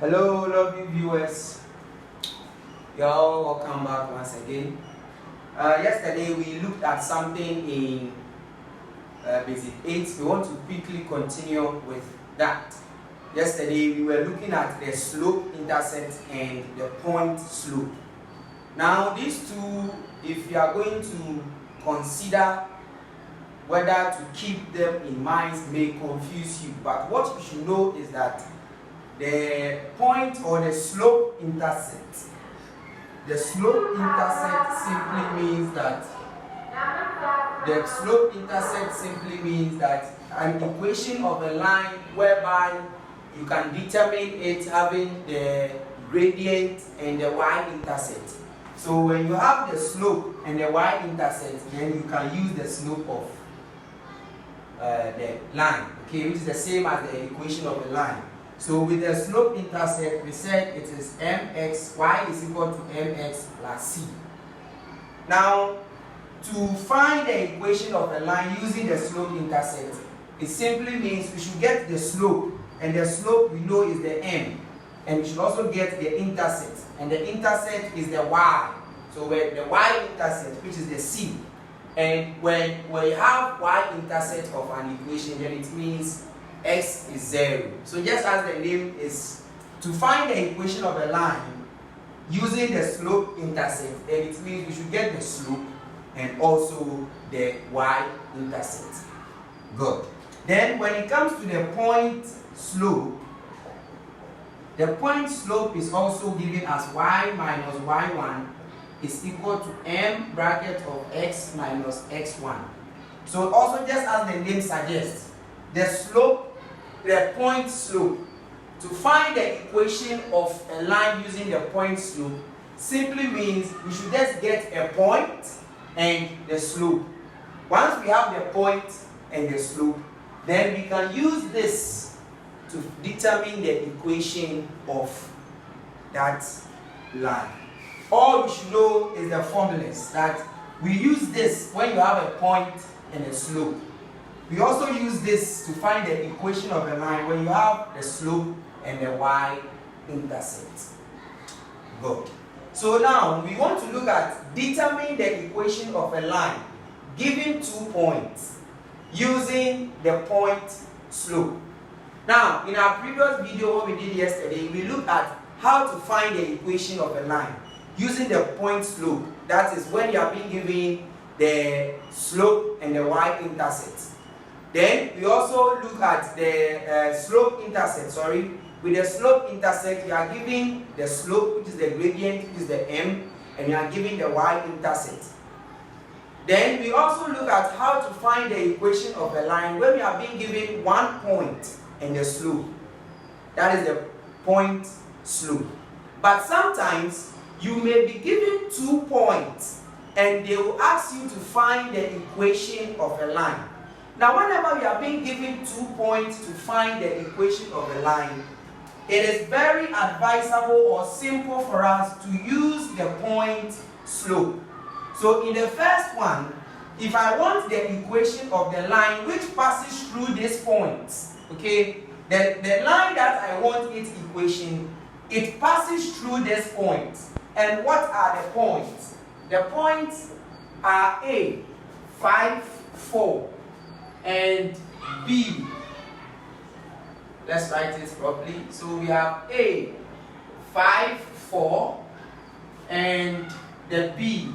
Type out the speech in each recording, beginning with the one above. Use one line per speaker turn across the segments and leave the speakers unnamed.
Hello, lovely viewers. Y'all, welcome back once again. Yesterday we looked at something in basic 8. We want to quickly continue with that. Yesterday we were looking at the slope intercept and the point slope. Now these two, if you are going to consider whether to keep them in mind, may confuse you. But what you should know is that the point or the slope intercept. The slope intercept simply means that an equation of a line whereby you can determine it having the gradient and the y-intercept. So when you have the slope and the y-intercept, then you can use the slope of the line, okay, which is the same as the equation of a line. So with the slope intercept, we said it is mx, y is equal to mx plus c. Now, to find the equation of a line using the slope intercept, it simply means we should get the slope, and the slope we know is the m, and we should also get the intercept, and the intercept is the y. So when the y-intercept, which is the c, and when we have y-intercept of an equation, then it means x is 0. So just as the name is, to find the equation of a line using the slope intercept, then it means we should get the slope and also the y-intercept. Good. Then when it comes to the point slope, the point slope is also given as y minus y1 is equal to m bracket of x minus x1. So also just as the name suggests, the slope, the point slope, to find the equation of a line using the point slope simply means we should just get a point and the slope. Once we have the point and the slope, then we can use this to determine the equation of that line. All we should know is the formulas that we use this when you have a point and a slope. We also use this to find the equation of a line when you have the slope and the y-intercept. Good. So now we want to look at determining the equation of a line given 2 points using the point slope. Now in our previous video, what we did yesterday, we looked at how to find the equation of a line using the point slope. That is when you are being given the slope and the y-intercept. Then we also look at the slope intercept, With the slope intercept, you are giving the slope, which is the gradient, which is the m, and you are giving the y-intercept. Then we also look at how to find the equation of a line when we are being given 1 point and the slope. That is the point slope. But sometimes you may be given 2 points and they will ask you to find the equation of a line. Now, whenever we are being given 2 points to find the equation of a line, it is very advisable or simple for us to use the point slope. So in the first one, if I want the equation of the line which passes through this point, okay, the line that I want its equation, it passes through this point. And what are the points? The points are A, 5, 4. And B, let's write it properly. So we have A, 5, 4, and the B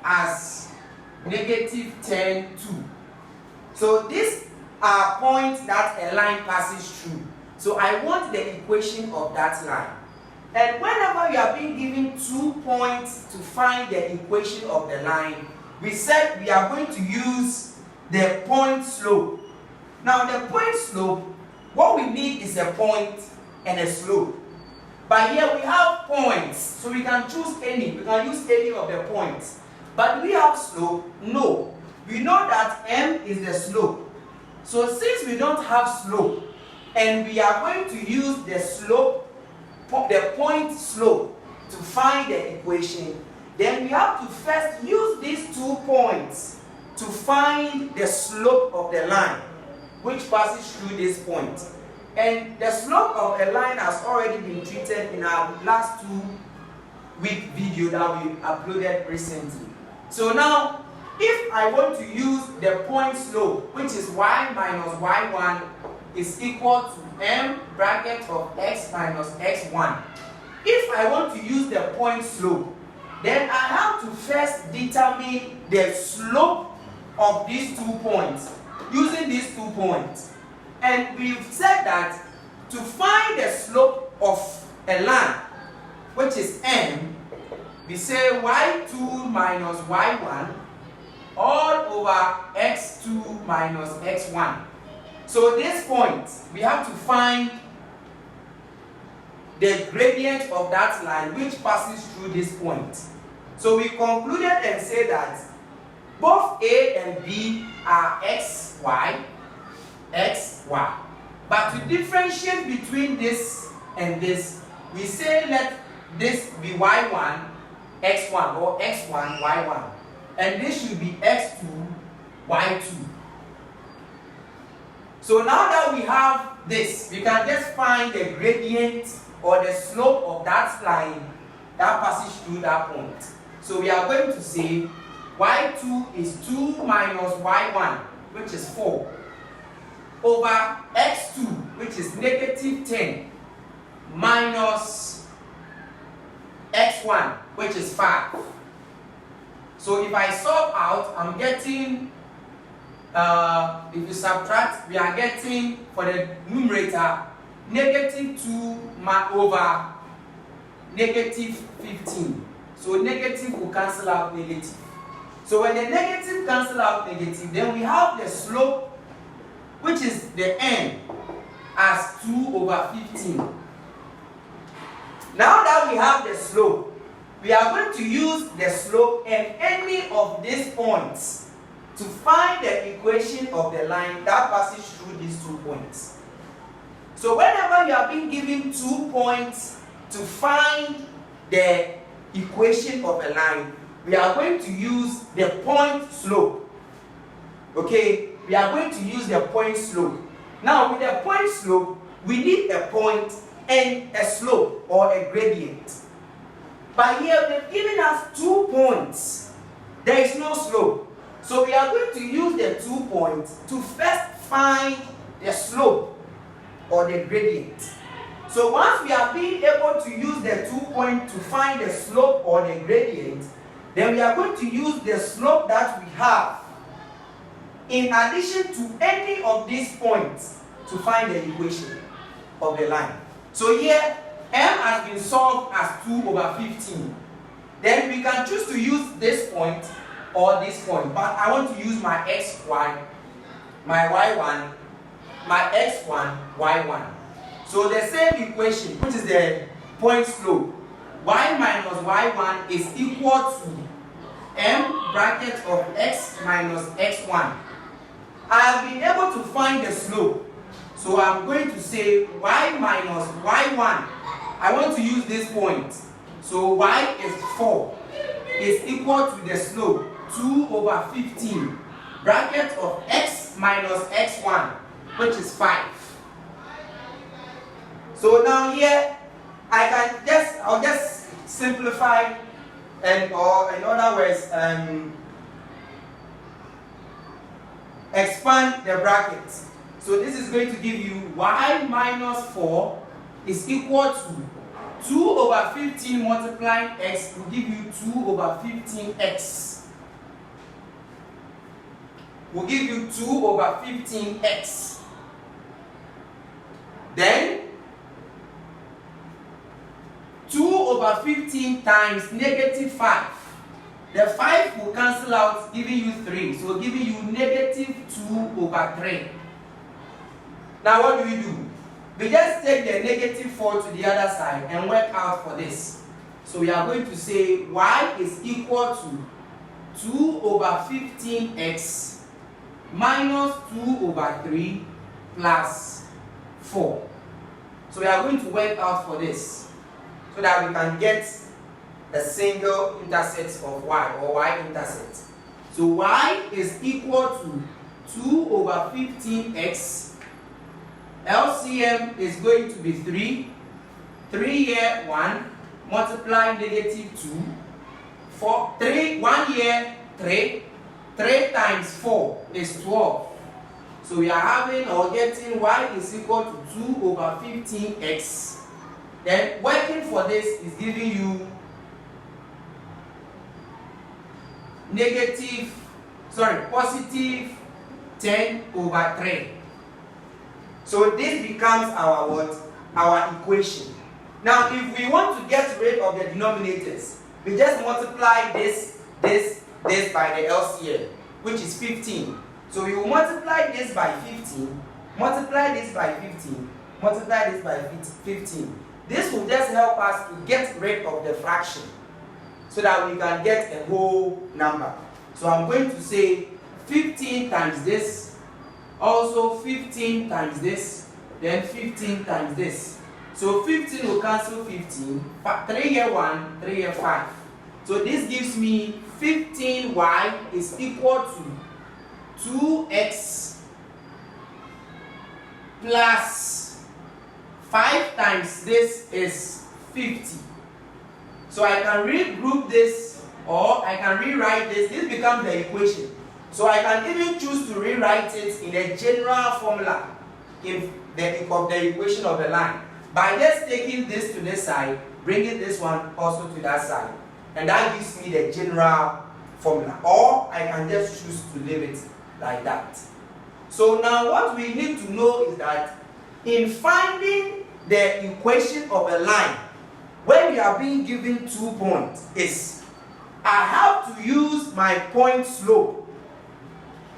as negative 10, 2. So these are points that a line passes through. So I want the equation of that line. And whenever you are being given 2 points to find the equation of the line, we said we are going to use the point slope. Now the point slope, what we need is a point and a slope. But here we have points, so we can choose any. We can use any of the points. But we have slope? No. We know that m is the slope. So since we don't have slope, and we are going to use the slope, the point slope, to find the equation, then we have to first use these 2 points to find the slope of the line which passes through this point. And the slope of a line has already been treated in our last 2-week video that we uploaded recently. So now, if I want to use the point slope, which is y minus y1 is equal to m bracket of x minus x1. If I want to use the point slope, then I have to first determine the slope of these 2 points using these 2 points. And we've said that to find the slope of a line, which is m, we say y2 minus y1 all over x2 minus x1. So this point, we have to find the gradient of that line which passes through this point. So we concluded and said that both A and B are xy, xy. But to differentiate between this and this, we say let this be y1, x1, or x1, y1. And this should be x2, y2. So now that we have this, we can just find the gradient or the slope of that line that passes through that point. So we are going to say y2 is 2 minus y1, which is 4, over x2, which is negative 10, minus x1, which is 5. So if I solve out, I'm getting, if you subtract, we are getting, for the numerator, negative 2 over negative 15. So negative will cancel out negative. So when the negative cancel out negative, then we have the slope, which is the n, as 2 over 15. Now that we have the slope, we are going to use the slope and any of these points to find the equation of the line that passes through these 2 points. So whenever you are being given 2 points to find the equation of a line, we are going to use the point slope. Okay, we are going to use the point slope. Now with the point slope, we need a point and a slope or a gradient. But here they've given us 2 points. There is no slope. So we are going to use the 2 points to first find the slope or the gradient. So once we are being able to use the 2 points to find the slope or the gradient, then we are going to use the slope that we have in addition to any of these points to find the equation of the line. So here, m has been solved as 2 over 15. Then we can choose to use this point or this point. But I want to use my xy, my y1, my x1, y1. So the same equation, which is the point slope, y minus y1 is equal to m bracket of x minus x1. I have been able to find the slope. So I'm going to say y minus y1. I want to use this point. So y is 4 is equal to the slope 2 over 15 bracket of x minus x1, which is 5. So now here I'll just simplify or in other words expand the bracket. So this is going to give you y minus 4 is equal to 2 over 15 multiplying x will give you 2 over 15x. Will give you 2 over 15x. Then 2 over 15 times negative 5. The 5 will cancel out, giving you 3. So giving you negative 2 over 3. Now what do? We just take the negative 4 to the other side and work out for this. So we are going to say y is equal to 2 over 15x minus 2 over 3 plus 4. So we are going to work out for this so that we can get a single intercept of y or y-intercept. So y is equal to 2 over 15x LCM is going to be 3. 3 here, 1. Multiply negative 2. 4, 3, 1 here, 3. 3 times 4 is 12. So we are having or getting y is equal to 2 over 15x. Then working for this is giving you positive 10 over 3. So this becomes our what? Our equation. Now if we want to get rid of the denominators, we just multiply this by the LCM, which is 15. So we will multiply this by 15, multiply this by 15, multiply this by 15. This will just help us to get rid of the fraction so that we can get a whole number. So I'm going to say 15 times this, also 15 times this, then 15 times this. So 15 will cancel 15, 3 here 1, 3 here 5. So this gives me 15y is equal to 2x plus 5 times this is 50. So I can regroup this, or I can rewrite this. This becomes the equation. So I can even choose to rewrite it in a general formula of the equation of the line by just taking this to this side, bringing this one also to that side, and that gives me the general formula. Or I can just choose to leave it like that. So now what we need to know is that in finding the equation of a line, when we are being given 2 points, is I have to use my point slope.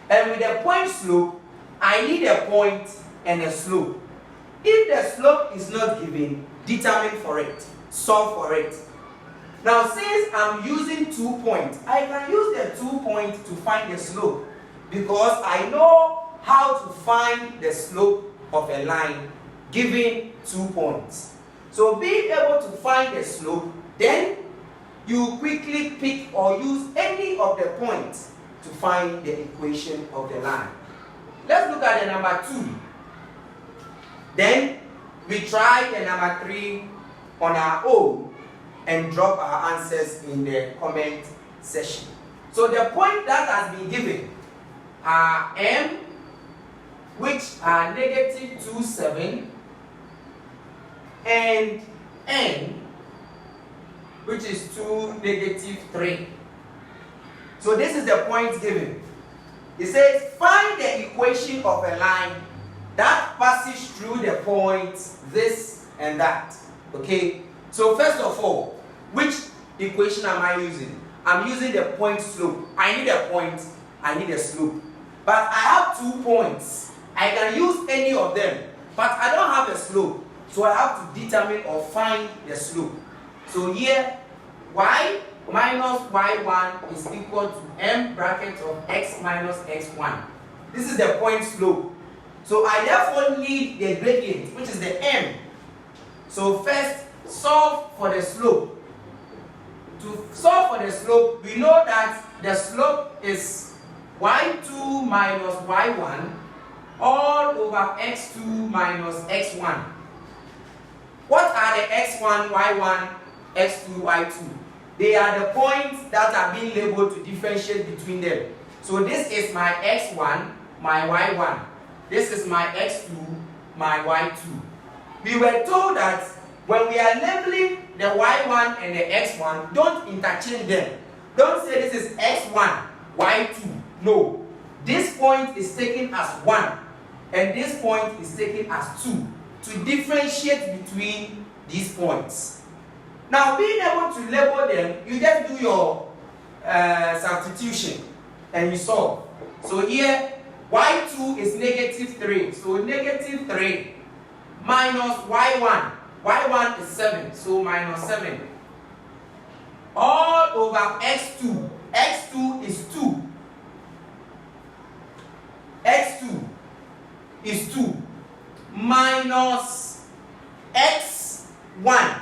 And with the point slope, I need a point and a slope. If the slope is not given, determine for it, solve for it. Now since I'm using 2 points, I can use the 2 points to find the slope, because I know how to find the slope of a line given 2 points. So being able to find the slope, then you quickly pick or use any of the points to find the equation of the line. Let's look at the number 2. Then we try the number 3 on our own and drop our answers in the comment section. So the point that has been given are m, which are negative 2, 7, and n, which is 2, negative 3. So this is the point given. It says find the equation of a line that passes through the points this and that. Okay, so first of all, which equation am I using? I'm using the point slope. I need a point, I need a slope. But I have 2 points. I can use any of them, but I don't have a slope. So I have to determine or find the slope. So here, y minus y1 is equal to m bracket of x minus x1. This is the point slope. So I therefore need the gradient, which is the m. So first, solve for the slope. To solve for the slope, we know that the slope is y2 minus y1 all over x2 minus x1. What are the x1, y1, x2, y2? They are the points that are being labeled to differentiate between them. So this is my x1, my y1. This is my x2, my y2. We were told that when we are labeling the y1 and the x1, don't interchange them. Don't say this is x1, y2. No. This point is taken as 1 and this point is taken as 2 to differentiate between these points. Now, being able to label them, you just do your substitution and you solve. So here, y2 is negative 3. So negative 3 minus y1. y1 is 7. So minus 7. All over x2. x2 is 2. x2 is 2 minus x1.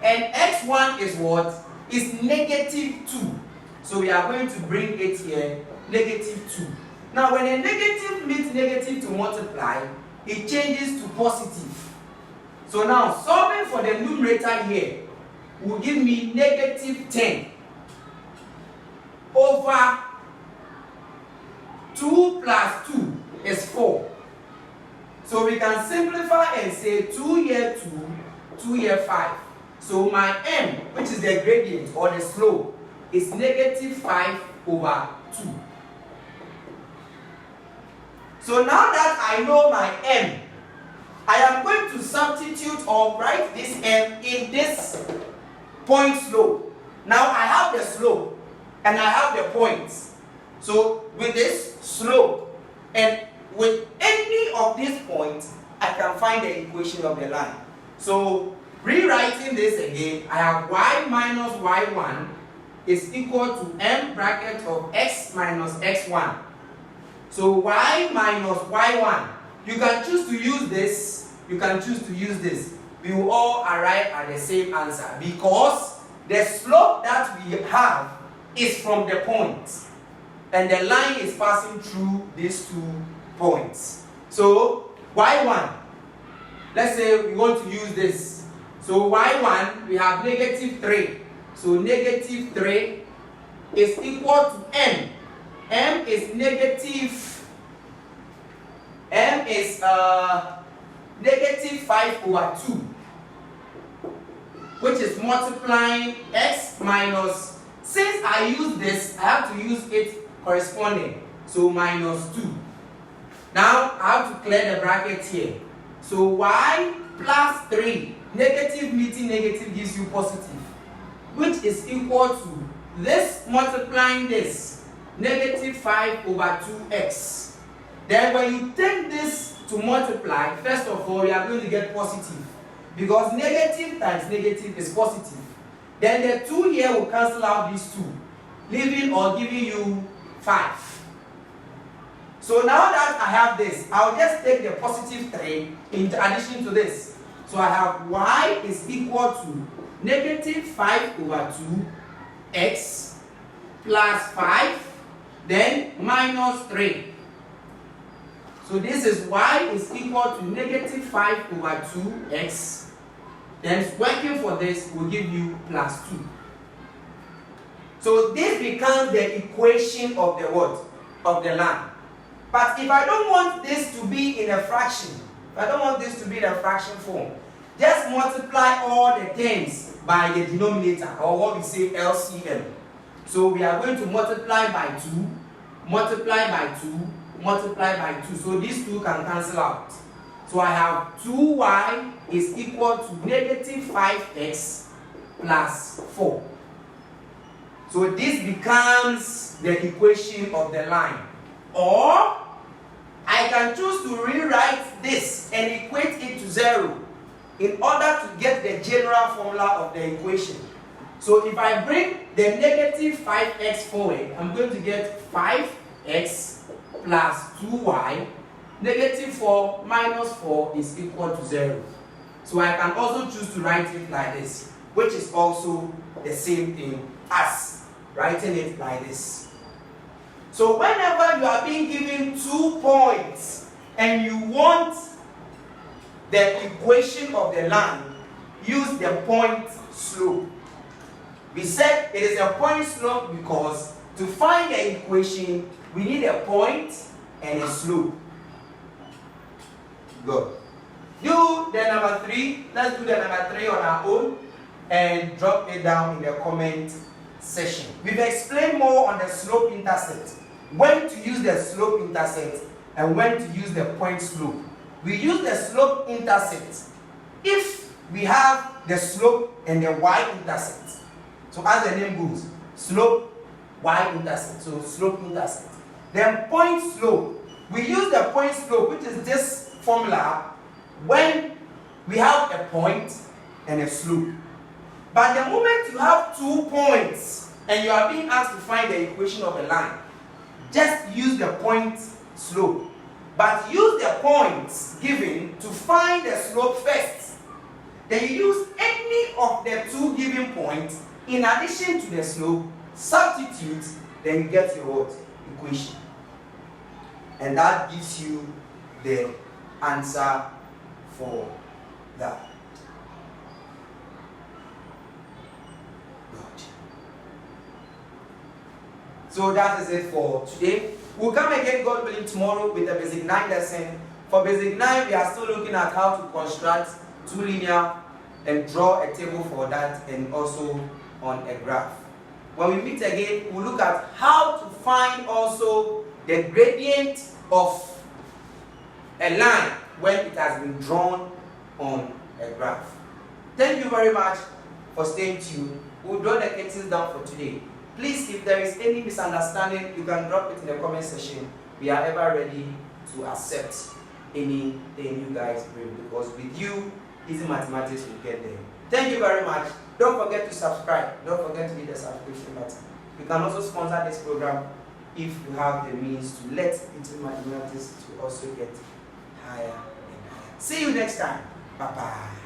And x1 is what? Is negative 2. So we are going to bring it here, negative 2. Now when a negative meets negative to multiply, it changes to positive. So now, solving for the numerator here will give me negative 10 over 2 plus 2 is 4. So we can simplify and say 2 here 2, 2 here 5. So my m, which is the gradient or the slope, is negative 5 over 2. So now that I know my m, I am going to substitute or write this m in this point slope. Now I have the slope and I have the points. So with this slope and with any of these points, I can find the equation of the line. So rewriting this again, I have y minus y1 is equal to m bracket of x minus x1. So y minus y1, you can choose to use this, you can choose to use this. We will all arrive at the same answer because the slope that we have is from the point and the line is passing through these 2 points. So y1, let's say we want to use this. So y1, we have negative 3. So negative 3 is equal to m. M is negative 5 over 2, which is multiplying x minus, since I use this, I have to use it corresponding, so minus 2. Now I have to clear the bracket here. So y plus 3, negative meeting negative gives you positive, which is equal to this multiplying this, negative 5 over 2x. Then when you take this to multiply, first of all, you are going to get positive because negative times negative is positive. Then the 2 here will cancel out these 2, leaving or giving you 5. So now that I have this, I'll just take the positive 3 in addition to this. So I have y is equal to negative 5 over 2x plus 5, then minus 3. So this is y is equal to negative 5 over 2x. Then working for this will give you plus 2. So this becomes the equation of the what? Of the line. But if I don't want this to be in a fraction, if I don't want this to be in a fraction form, just multiply all the terms by the denominator, or what we say LCM. So we are going to multiply by 2, multiply by 2, multiply by 2. So these 2 can cancel out. So I have 2y is equal to negative 5x plus 4. So this becomes the equation of the line. Or I can choose to rewrite this and equate it to 0 in order to get the general formula of the equation. So if I bring the negative 5x forward, I'm going to get 5x plus 2y. Negative 4 minus 4 is equal to 0. So I can also choose to write it like this, which is also the same thing as writing it like this. So whenever you are being given 2 points and you want the equation of the line, use the point slope. We said it is a point slope because to find the equation, we need a point and a slope. Good. Do the number 3. Let's do the number 3 on our own and drop it down in the comment section. We've explained more on the slope intercept, when to use the slope intercept and when to use the point slope. We use the slope intercept if we have the slope and the y-intercept. So as the name goes, slope, y-intercept. So slope intercept. Then point slope. We use the point slope, which is this formula, when we have a point and a slope. But the moment you have 2 points and you are being asked to find the equation of a line, just use the point slope. But use the points given to find the slope first. Then you use any of the 2 given points in addition to the slope, substitute, then you get your what? Equation. And that gives you the answer for that. Good. So that is it for today. We'll come again, God willing, tomorrow with the basic 9 lesson. For basic 9, we are still looking at how to construct two linear and draw a table for that, and also on a graph. When we meet again, we'll look at how to find also the gradient of a line when it has been drawn on a graph. Thank you very much for staying tuned. We'll draw the curtains down for today. Please, if there is any misunderstanding, you can drop it in the comment section. We are ever ready to accept anything you guys bring, because with you, easy mathematics will get there. Thank you very much. Don't forget to subscribe. Don't forget to hit the subscription button. You can also sponsor this program if you have the means to let into mathematics to also get higher and higher. See you next time. Bye-bye.